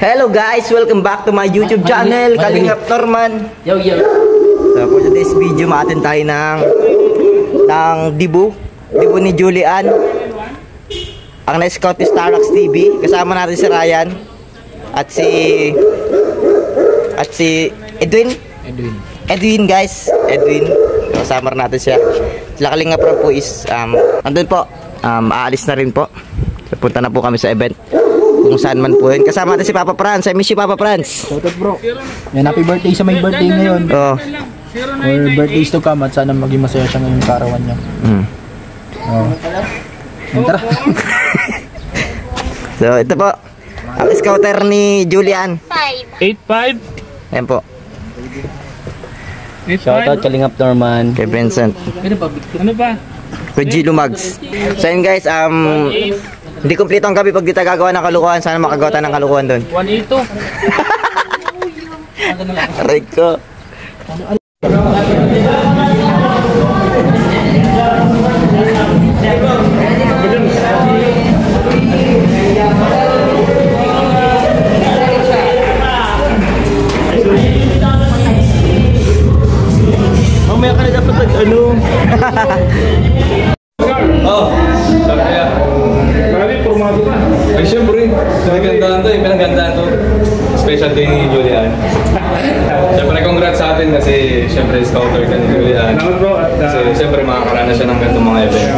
Hello guys, welcome back to my YouTube channel, Kalingap Norman. Yo. So for today's video, maatin tayo ng Dibu ni Julian. Ang na-scout ni Starrox TV. Kasama natin si Ryan at si Edwin guys. Edwin. Kasama natin siya. Sila Kalingap po is andun po. Aalis na rin po. Punta na po kami sa event. Kung saan man po yun. Kasama natin si Papa Franz. I miss you, Papa Franz. Shoutout bro. Yan, happy birthday sa may birthday ngayon. Oh. Or birthdays to come at sana maging masaya siya ngayong karawan niya. Oh. Tara. So ito po ang scouter ni Julian. 8-5. Ayan po. Shoutout Kalingap Norman. Kay Vincent. Ano ba? Kay G. Lumags. So yun guys, hindi kumpleto ang gabi pag di tayo gagawa ng kalukuhan. Sana makagawa tayo ng kalukuhan doon. 1-8. Aray ko. Mamaya ka na dapat ano. Oh, sabi kaya. Marami, formado ka. Ay, syempre. Pinagandaan to, pinagandaan to. Special day ni Julian. Syempre, congrats sa atin kasi syempre, scouter ka ni Julian. Salamat bro. Kasi syempre, makakaranas siya ng ganitong mga event.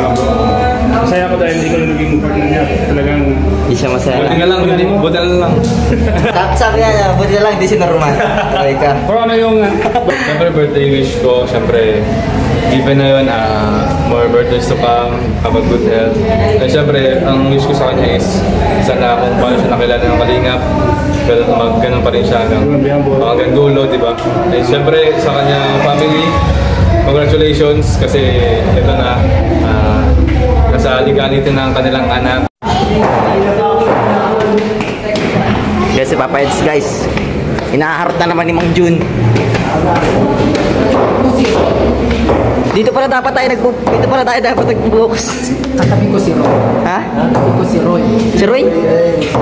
Masaya ako dahil hindi ko naging partner niya. Talagang Hindi siya masaya Buti nga lang, buti na lang. Sabi niya, buti na lang hindi si Norman. Aray ka. pero ano yung Syempre, birthday wish ko, syempre, given na yun, more birthdays to come, have a good health. And syempre, ang wish ko sa kanya is, sana kung paano siya nakilala ng Kalingap, ganun pa rin siya hanggang dulo, di ba? And syempre, sa kanyang family, congratulations, kasi ito na, nasa legalitin ng kanilang anak. Guys, si Papa Eds guys. Inaharot na naman ni Mang Jun. Dito pala dapat dapat nagpo-focus. Katabi ko si Roy. Ha? Katabi ko si Roy. Si Roy?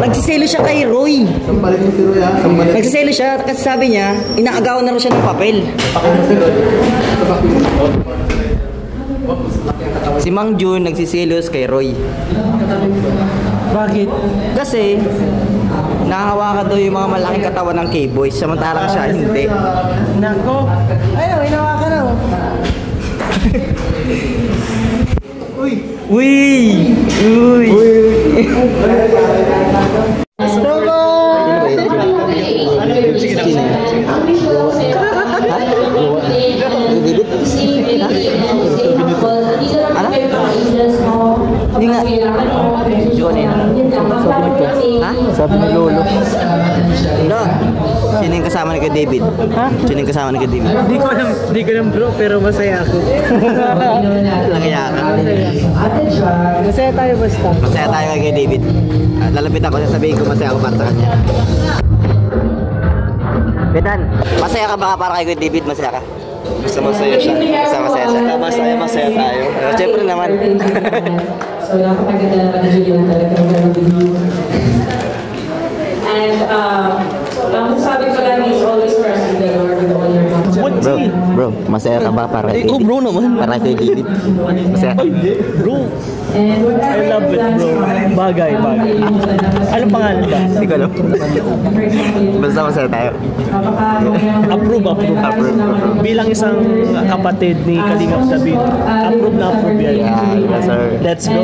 Nagsiselo siya kay Roy. Sampalit mo si Roy ha. Sampalit. Nagsiselo siya kasi sabi niya, inaagawan na rin siya ng papel. Si Mang Jun nagsiselos kay Roy. Bakit? Kasi nahahawakan daw yung mga malaking katawan ng K-boys, samantalang siya hindi. Nako. Ayun, hinawakan na. Uy. Uy! Uy! Hindi nga. Sabi ni Lolo. Lo, sino yung kasama ni kay David? Ha? Sino yung kasama ni kay David? Hindi ko alam bro, pero masaya ako. Langaya ka. Masaya tayo basta. Masaya tayo kay David. Lalapit ako, sasabihin ko masaya ako para sa kanya. Bedan, masaya ka ba para kay David? Masaya ka? Basta masaya siya. Basta masaya siya. Masaya tayo. Siyempre naman. So, napakaganda naman na Julian talaga ng video. And, ang sabi ko lang is always trust in the Lord with all your heart. Bro, masaya ka ba para kay David? bro naman. Para kay David. Masaya ka? Bro, And whatever I love it bro. Bagay. Anong pangalan ba? Hindi ko alam. Basta masaya tayo. Approve. Bilang isang kapatid ni Kalingap David, approve yan. Yeah, yes sir. Let's go.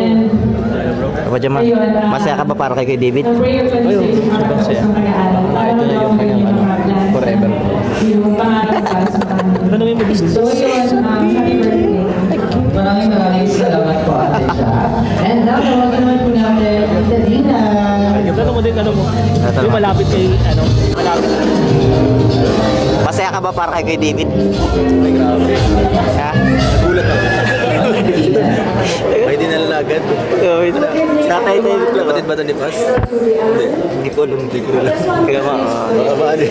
Ako dyan man, masaya ka ba para kay David? Ayun, sobrang saya. Ito na yung kanyang forever. Tanungin mo business. Maraming salamat po Ate Cha. And now, tawagan naman po natin Tita Dina. Tanong mo din, Yung malapit kay, malapit. Masaya ka ba para kay David? Ay, grabe. Ha? Nagulat ako. May dinalagad. Tatay David lang. Kapatid ba ito ni Paz? Hindi. Hindi ko alam. Kaya ba? Baka ano.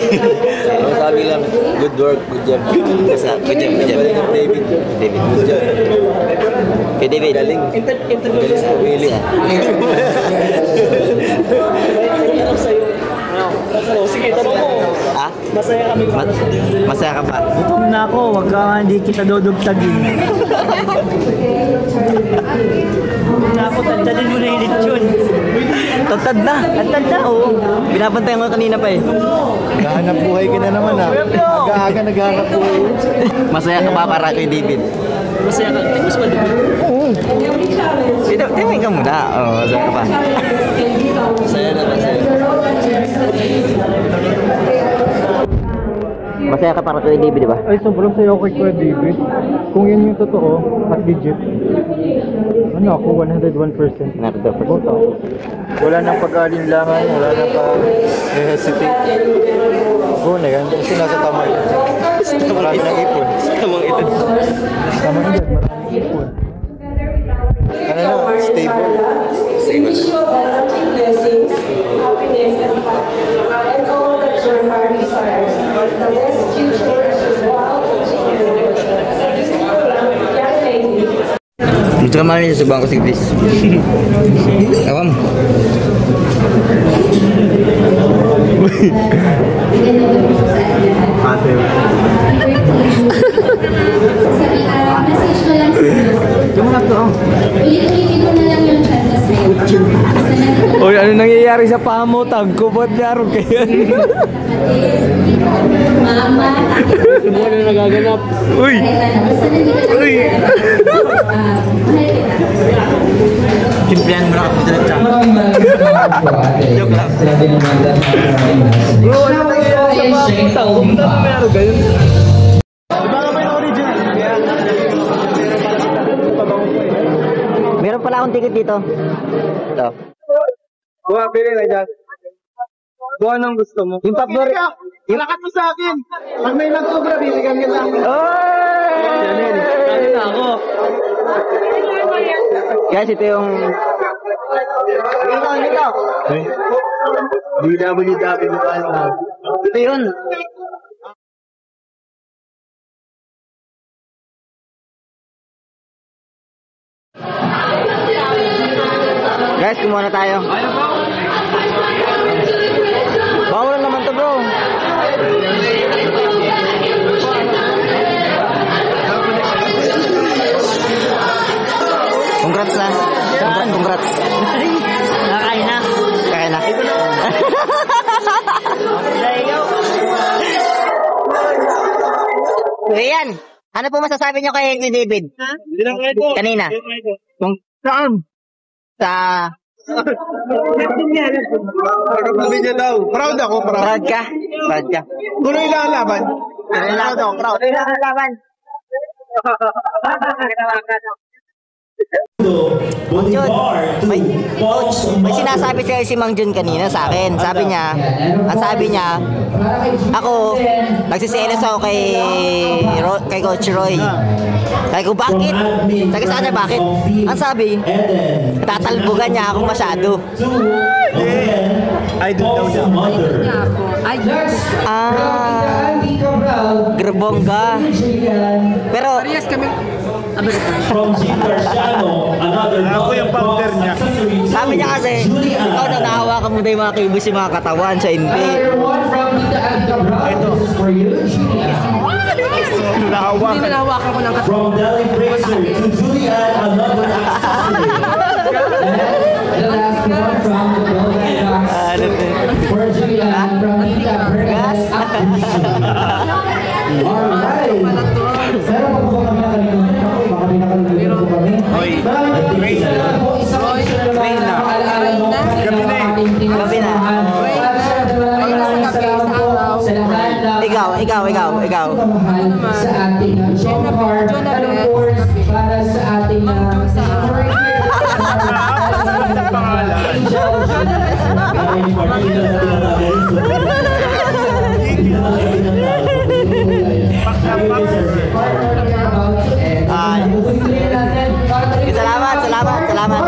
Sabi lang, good work, good job. Good job. David. Good job. Kay David. Galing. Galing sa pili. Sige, tanong mo. Ha? Masaya kami. Masaya ka ba? Gutom na ako, wag ka hindi kita dodugtagin. Gutom na ako, tantadin mo na yung lechon. Tantad na. Tantad na, oo. Binabantayan ko kanina pa eh. Naghahanap buhay ka na naman ah. Aga-aga naghahanap buhay. Masaya ka ba para kay David? Masaya ka. Tingnan mo ba David? Oo. Tingnan ka muna. Oo, masaya ka ba? Masaya na, masaya. Masaya ka para kay David, di ba? Ay, sobrang saya ko kay David. Kung yun yung totoo at legit. Ano ako, 101%. Wala nang pag-alinlangan, wala nang pag-hesitate. Oo na yan, kasi nasa tama yun. Marami ng ipon. Tamang ito. Tama yun, maraming ipon. Ano na, stable. Dito ka malamit sa bangko si Chris. Awam. Ate. Message ko lang sa'yo. Ulit-ulitin ko na lang yung kanta sa'yo. Uy, ano nangyayari sa paa mo? Tagkubot niya rin kayo. Mama. Ano na nagaganap? Uy! Uy! Kimpihan mo na kapag dito siya. Joke lang. Bro, ano nangyayari sa paa mo? Tagkubot na meron kayo. Diba nga may original? Meron pala akong ticket dito. Ito. Buha, pili na dyan. Buha anong gusto mo. Yung papor. Lakas mo sa akin. Pag may nagsobra, bibigyan kita. Janel, kasi na ako. Guys, ito yung... Ito. DWW mo tayo. Ito yun. Guys, kumuha na tayo. Bawal naman to, bro. Congrats na. Congrats. Nakakain na. Kaya na. Ayan. Ano po masasabi nyo kay David? Kanina. Saan? Sa... Sabi niya daw. Proud ako, proud. Proud ka? Proud ka. Tuloy na laban. Proud ako, proud. Laban. May sinasabi si Mang Jun kanina sa akin. Sabi niya, ako, nagsiselos ako kay Coach Roy. Sabi ko, bakit? Sabi sa kanya, bakit? Ang sabi, tatalbugan niya ako masyado. I don't know niya. Gerbongga. Pero, From Jim Garciano, another Ako yung founder niya. sabi niya kasi, ikaw na nahawakan mo na yung mga kibus yung mga katawan sa hindi. Nahawakan ko ng From Deli Fraser to Julian, another The last one from the Golden Box. For Julian from Tita Bernadette Acquisition. Alright. Pero pag po kami nakalimutan po, baka may nakalimutan po kami. Maraming salamat po. Isang extra na paalala mo. Gabi na. Maraming salamat po sa lahat ng Ikaw. mahal sa ating John Hart. And of course, para sa ating Salamat.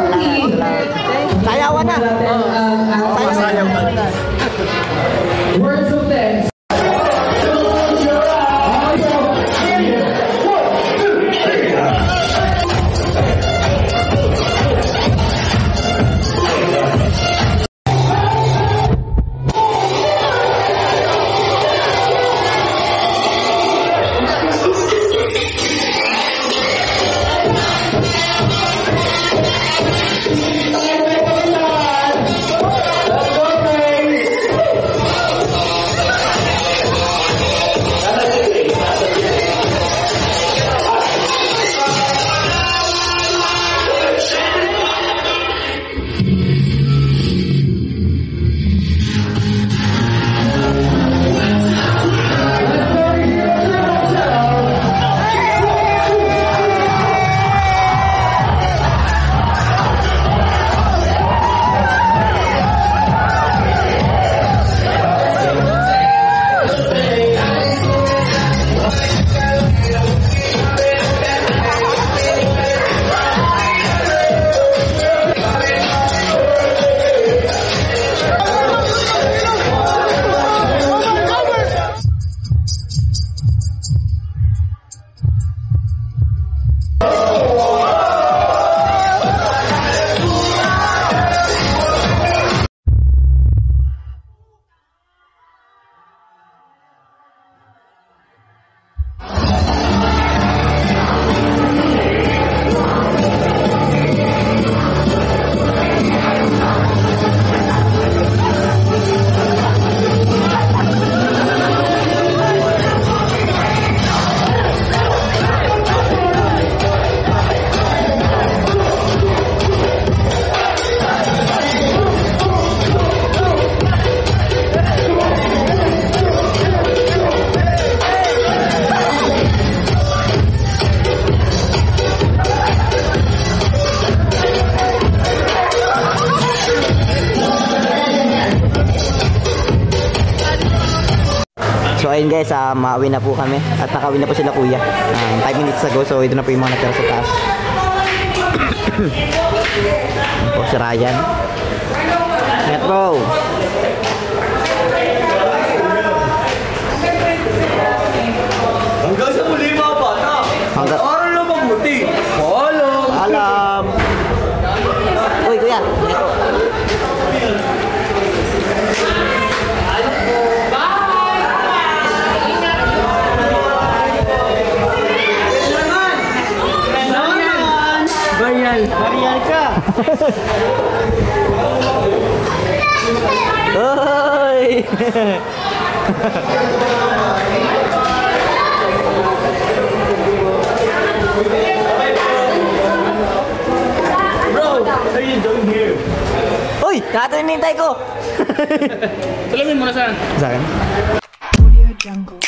Sayawan na. words of thanks. So ayun guys, maawi na po kami. At nakawin na po sila kuya. 5 minutes ago. So ito na po yung mga natira sa taas. Ayan po si Ryan. Ingat bro. Hanggang sa muli mga bata. Hanggang... Araw na mabuti. Paalam. Alam. Uy kuya. Marian ka. Hoy. Bro, what are you doing here? Uy, kato yung nintay ko. Tulamin mo na saan? Sa akin? Audio Jungle.